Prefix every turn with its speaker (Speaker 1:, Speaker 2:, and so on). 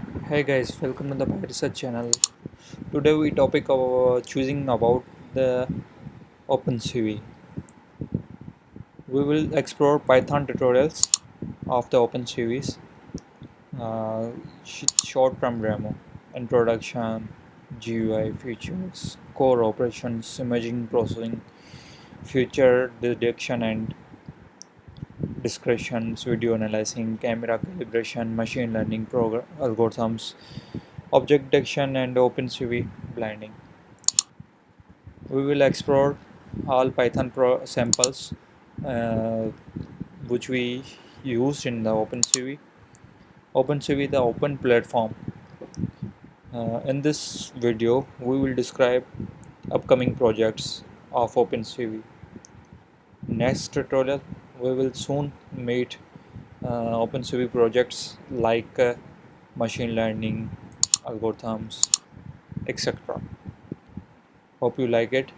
Speaker 1: Hey guys, welcome to the Pyresearch channel. Today we topic of choosing about the OpenCV. We will explore Python tutorials of the OpenCVs. Uh, Short from demo, introduction, GUI features, core operations, imaging processing, feature detection and discretions, video analyzing, camera calibration, machine learning algorithms, object detection, and OpenCV blending. We will explore all Python samples uh, which we used in the OpenCV. OpenCV, the open platform. In this video, we will describe upcoming projects of OpenCV. Next tutorial, we will soon meet OpenCV projects like machine learning, algorithms, etc. Hope you like it.